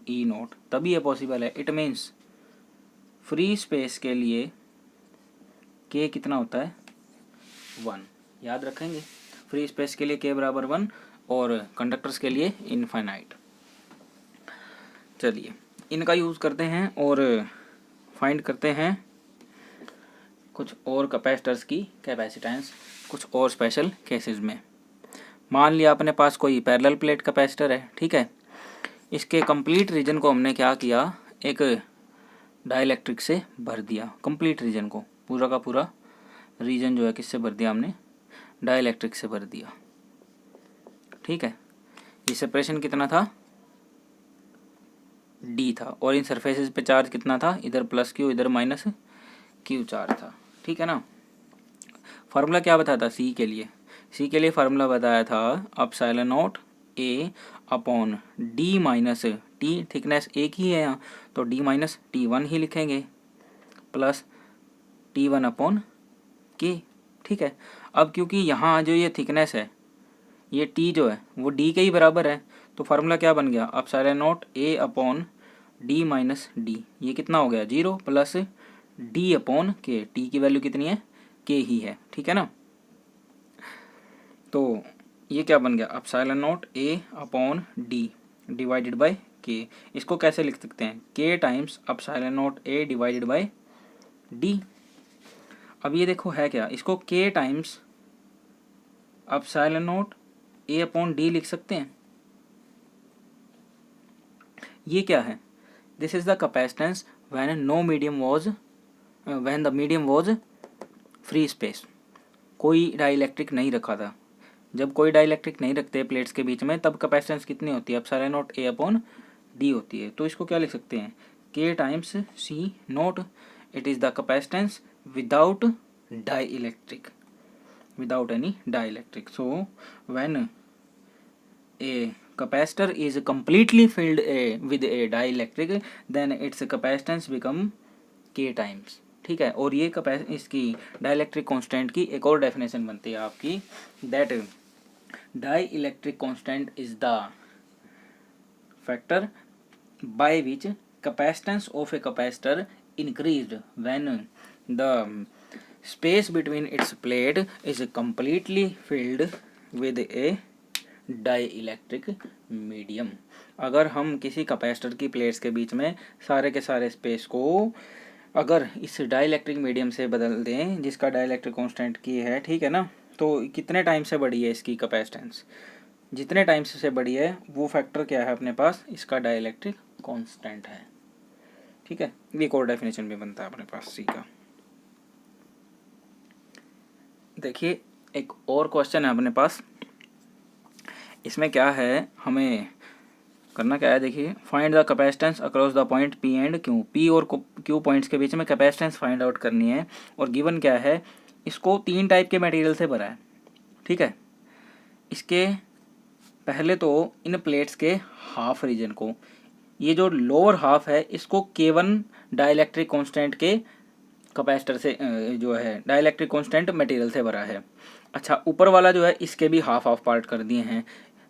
E0, तभी ये पॉसिबल है। इट मीन्स फ्री स्पेस के लिए K कितना होता है, 1, याद रखेंगे। फ्री स्पेस के लिए K बराबर 1 और कंडक्टर्स के लिए इनफाइनाइट। चलिए इनका यूज़ करते हैं और फाइंड करते हैं कुछ और कैपेसिटर्स की कैपेसिटेंस कुछ और स्पेशल केसेस में। मान लिया अपने पास कोई पैरेलल प्लेट कैपेसिटर है, ठीक है, इसके कंप्लीट रीजन को हमने क्या किया, एक डाइलेक्ट्रिक से भर दिया। कंप्लीट रीजन को, पूरा का पूरा रीजन जो है किससे भर दिया हमने, डाइलेक्ट्रिक से भर दिया, ठीक है। ये सेपरेशन कितना था, D था, और इन सरफेसेस पे चार्ज कितना था, इधर +Q इधर -Q चार्ज था, ठीक है ना। फार्मूला क्या बताया था C के लिए, C के लिए फार्मूला बताया था ε0 A upon D minus T, thickness एक ही है यहाँ तो D माइनस T1 ही लिखेंगे, प्लस T1 अपॉन K, ठीक है। अब क्योंकि यहाँ जो ये थिकनेस है, ये T जो है वो D के ही बराबर है, तो फार्मूला क्या बन गया, ε0 A upon D minus D, ये कितना हो गया 0, plus D upon K, T की वैल्यू कितनी है, K ही है, ठीक है ना। तो ये क्या बन गया, ε0 A upon D divided by K. इसको कैसे लिख सकते हैं, K times epsilon naught A divided by D. अब ये देखो है क्या, इसको K times epsilon naught A upon D लिख सकते हैं। ये क्या है, this is the capacitance when no medium was, when the medium was free space. कोई डाइलेक्ट्रिक नहीं रखा था। जब कोई डाइलेक्ट्रिक नहीं रखते प्लेट्स के बीच में तब कैपेसिटेंस कितनी होती है, epsilon naught A upon D होती है। तो इसको क्या लिख सकते हैं, K times C naught, it is the capacitance without dielectric, without any dielectric. So when a capacitor is completely filled with a dielectric, then its capacitance become k times। ठीक है, और ये इसकी डाइलेक्ट्रिक कांस्टेंट की एक और definition बनती है आपकी, that dielectric constant is the factor by which capacitance of a capacitor increased when the space between its plate is completely filled with a dielectric medium. अगर हम किसी कैपेसिटर की प्लेट्स के बीच में सारे के सारे स्पेस को अगर इस डाइलेक्ट्रिक मीडियम से बदल दें जिसका डाइलेक्ट्रिक कांस्टेंट की है, ठीक है ना, तो कितने टाइम से बढ़ी है इसकी कैपेसिटेंस, जितने टाइम से बढ़ी है वो फैक्टर क्या है अपने पास, इसका डाइलेक्ट्रिक कांस्टेंट है। ठीक है, एक और डेफिनेशन भी बनता है अपने पास सी का। देखिए एक और क्वेश्चन है अपने पास, इसमें क्या है, हमें करना क्या है, देखिए find the capacitance across the point P and Q. P और क्यू पॉइंट्स के बीच में कैपेसिटेंस फाइंड आउट करनी है, और गिवन क्या है, इसको 3 टाइप के मटेरियल से भरा है। ठीक है, इसके पहले तो इन प्लेट्स के हाफ रीजन को, ये जो लोअर हाफ है इसको K1 डाइलेक्ट्रिक कांस्टेंट के कैपेसिटर से जो है डाइलेक्ट्रिक कांस्टेंट मटेरियल से भरा है। अच्छा, ऊपर वाला जो है इसके भी हाफ हाफ पार्ट कर दिए हैं।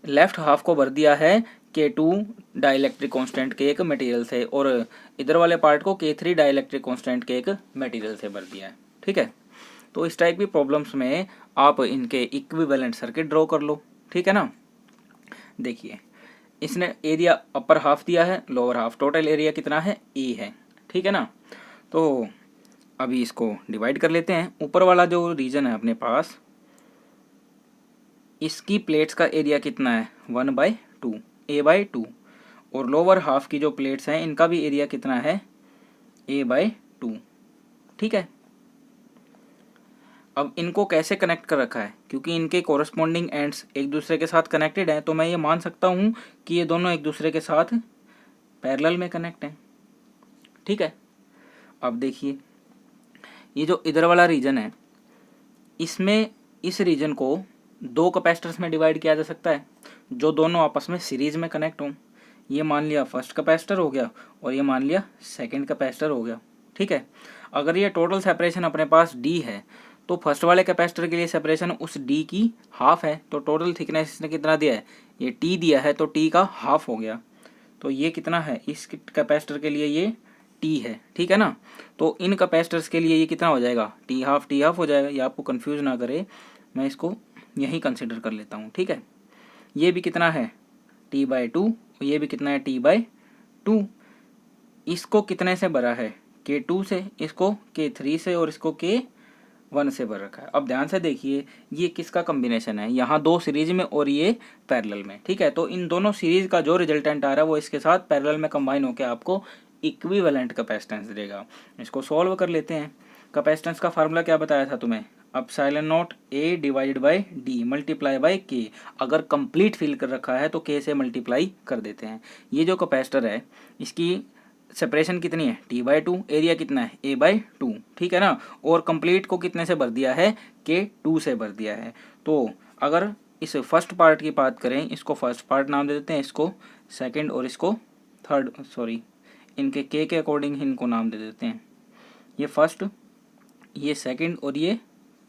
लेफ्ट हाफ को भर दिया है K2 डाइलेक्ट्रिक कांस्टेंट के एक मटेरियल से, और इधर वाले पार्ट को K3 डाइलेक्ट्रिक कांस्टेंट के एक मटेरियल से भर दिया है। ठीक है, तो इस टाइप की प्रॉब्लम्स में आप इनके इक्विवेलेंट सर्किट ड्रॉ कर लो। ठीक है ना, देखिए इसने एरिया अपर हाफ दिया है, लोअर हाफ, टोटल एरिया कितना है, ए है। ठीक है ना, तो अभी इसको डिवाइड कर लेते हैं। ऊपर वाला जो रीजन है अपने पास, इसकी प्लेट्स का एरिया कितना है, 1/2, A/2, और लोअर हाफ की जो प्लेट्स हैं इनका भी एरिया कितना है, A/2। ठीक है, अब इनको कैसे कनेक्ट कर रखा है, क्योंकि इनके कोरस्पॉन्डिंग एंड्स एक दूसरे के साथ कनेक्टेड हैं, तो मैं ये मान सकता हूँ कि ये दोनों एक दूसरे के साथ पैरेलल में कनेक्ट हैं। ठीक है, अब देखिए ये जो इधर वाला रीजन है, इसमें इस रीजन को 2 कैपेसिटर्स में डिवाइड किया जा सकता है जो दोनों आपस में सीरीज में कनेक्ट हों। ये मान लिया फर्स्ट कैपेसिटर हो गया और ये मान लिया सेकंड कैपेसिटर हो गया। ठीक है, अगर ये टोटल सेपरेशन अपने पास D है तो फर्स्ट वाले कैपेसिटर के लिए सेपरेशन उस D की हाफ है, तो टोटल थिकनेस इसने कितना दिया है, ये T दिया है, तो T का हाफ हो गया। तो ये कितना है, इस कैपेसिटर के लिए ये T है। ठीक है ना, तो इन कैपेसिटर्स के लिए ये कितना हो जाएगा, T हाफ हो जाएगा। ये आपको कंफ्यूज ना करे, मैं इसको यही कंसिडर कर लेता हूँ। ठीक है, ये भी कितना है, T/2, ये भी कितना है, T/2। इसको कितने से भरा है, K2 से, इसको K3 से, और इसको K1 से भर रखा है। अब ध्यान से देखिए ये किसका कॉम्बिनेशन है, यहाँ 2 सीरीज में और ये पैरेलल में। ठीक है, तो इन दोनों सीरीज का जो रिजल्टेंट आ रहा है वो इसके साथ पैरेलल में कंबाइन होकर आपको इक्विवेलेंट कैपेसिटेंस देगा। इसको सॉल्व कर लेते हैं। कैपेसिटेंस का फार्मूला क्या बताया था तुम्हें, epsilon naught A divided by D multiply by K। अगर कंप्लीट फिल कर रखा है तो K से मल्टीप्लाई कर देते हैं। ये जो कैपेसिटर है इसकी सेपरेशन कितनी है, T/2, एरिया कितना है, A/2। ठीक है ना, और कंप्लीट को कितने से भर दिया है, K2 से भर दिया है। तो अगर इस फर्स्ट पार्ट की बात करें, इसको फर्स्ट पार्ट नाम दे देते हैं, इसको सेकेंड और इसको थर्ड, सॉरी इनके K के अकॉर्डिंग इनको नाम दे देते हैं, ये फर्स्ट, ये सेकेंड और ये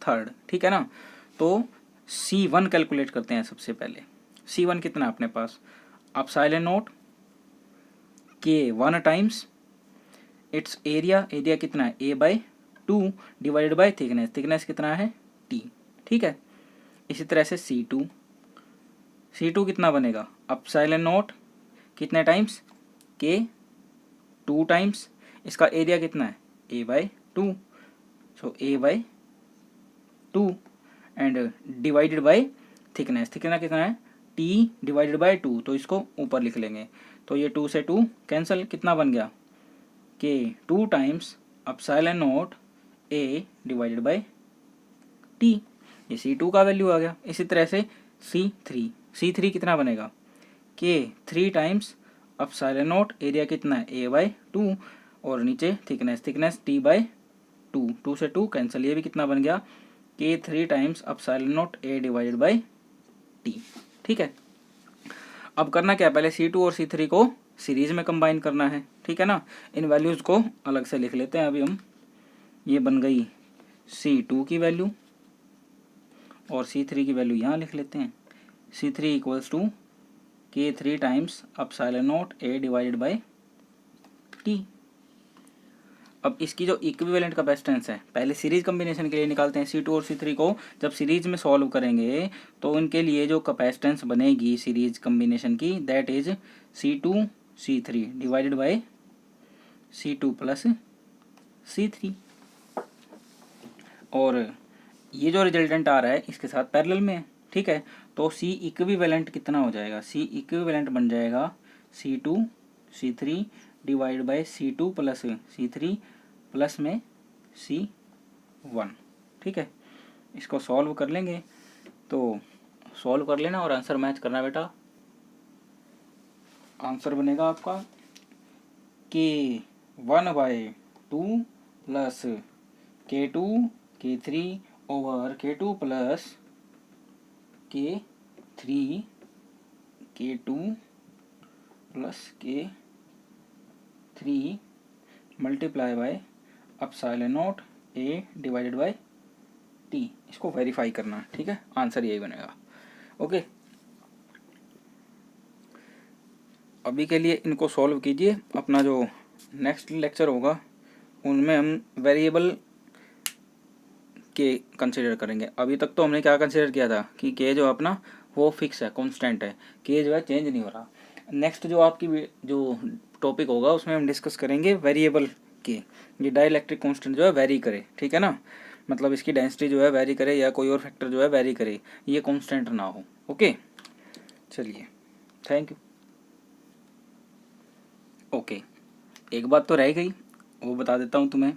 थर्ड। ठीक है ना, तो C1 कैलकुलेट करते हैं सबसे पहले। C1 कितना अपने पास, epsilon naught K1 times its area, area कितना है, A/2 divided by thickness, thickness कितना है, T। ठीक है, इसी तरह से C2 कितना बनेगा, एप्सिलॉन नॉट कितने टाइम्स के 2 टाइम्स इसका एरिया कितना है a/2, so a/2 and divided by thickness कितना है t डिवाइडेड बाय 2, तो इसको ऊपर लिख लेंगे। तो ये 2 से 2 कैंसिल, कितना बन गया के 2 times epsilon naught a divided by t, ये C2 का वैल्यू आ गया। इसी तरह से C3 कितना बनेगा के 3 टाइम्स एप्सिलॉन नॉट एरिया कितना है a/2 और नीचे थिकनेस t/2, 2 से 2 कैंसिल, ये भी कितना बन गया के 3 times epsilon naught a divided by t। ठीक है, अब करना क्या है, पहले C2 और C3 को सीरीज में कंबाइन करना है। ठीक है ना, इन वैल्यूज़ को अलग से लिख लेते हैं अभी हम। ये बन गई C2 की वैल्यू और C3 की वैल्यू यहाँ लिख लेते हैं। C3 इक्वल्स टू के 3 times epsilon naught a divided by t। अब इसकी जो इक्विवेलेंट कैपेसिटेंस है पहले सीरीज कम्बिनेशन के लिए निकालते हैं। C2 और C3 को जब सीरीज में सॉल्व करेंगे तो उनके लिए जो कैपेसिटेंस बनेगी सीरीज कम्बिनेशन की, that is C2 C3 divided by C2 plus C3। और ये जो रिजल्टेंट आ रहा है इसके साथ पैरेलल में है। ठीक है, तो C इक्विवेलेंट कितना हो जाएगा, C इक्विवेलेंट बन जाएगा C2 C3 divide by C2 plus C3 plus में C1। ठीक है, इसको सॉल्व कर लेंगे, तो सॉल्व कर लेना और आंसर मैच करना बेटा। आंसर बनेगा आपका के 1/2 plus K2 K3 over K2 plus K3 K2 plus K3 multiply by epsilon naught a divided by t। इसको वेरीफाई करना है। ठीक है, आंसर यही बनेगा। ओके, अभी के लिए इनको सॉल्व कीजिए। अपना जो नेक्स्ट लेक्चर होगा उनमें हम वेरिएबल के कंसिडर करेंगे। अभी तक तो हमने क्या कंसिडर किया था कि के जो अपना वो फिक्स है, कांस्टेंट है, के जो है चेंज नहीं हो रहा। नेक्स्ट जो आपकी जो टॉपिक होगा उसमें हम डिस्कस करेंगे वेरिएबल के, ये डाइलेक्ट्रिक कांस्टेंट जो है वेरी करे। ठीक है ना, मतलब इसकी डेंसिटी जो है वेरी करे या कोई और फैक्टर जो है वेरी करे, ये कांस्टेंट ना हो। ओके, चलिए, थैंक यू। ओके, एक बात तो रह गई, वो बता देता हूँ तुम्हें।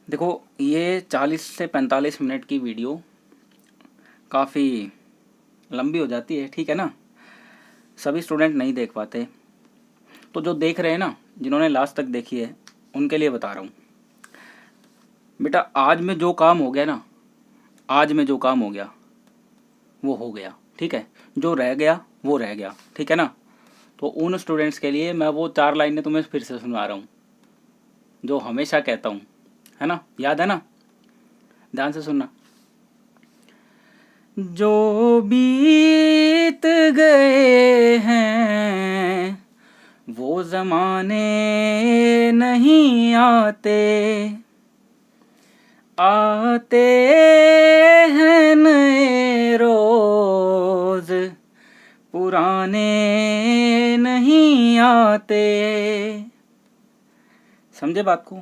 देखो, ये 40 से 45 मिनट की वीडियो काफ़ी लंबी हो जाती है। ठीक है ना, सभी स्टूडेंट नहीं देख पाते, तो जो देख रहे हैं ना, जिन्होंने लास्ट तक देखी है, उनके लिए बता रहा हूँ बेटा। आज में जो काम हो गया ना, आज में जो काम हो गया वो हो गया। ठीक है, जो रह गया वो रह गया। ठीक है ना, तो उन स्टूडेंट्स के लिए मैं वो 4 लाइनें तुम्हें फिर से सुना रहा हूँ जो हमेशा कहता हूँ, है ना, याद है ना, ध्यान से सुनना। जो बीत गए हैं वो ज़माने नहीं आते, आते हैं नए रोज, पुराने नहीं आते। समझे बात को?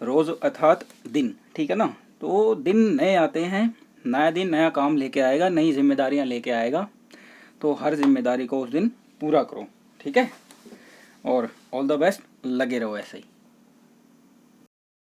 रोज अर्थात दिन। ठीक है ना, तो दिन नए आते हैं, नया दिन नया काम लेके आएगा, नई जिम्मेदारियां लेके आएगा, तो हर जिम्मेदारी को उस दिन पूरा करो। ठीक है, और ऑल द बेस्ट, लगे रहो ऐसे ही।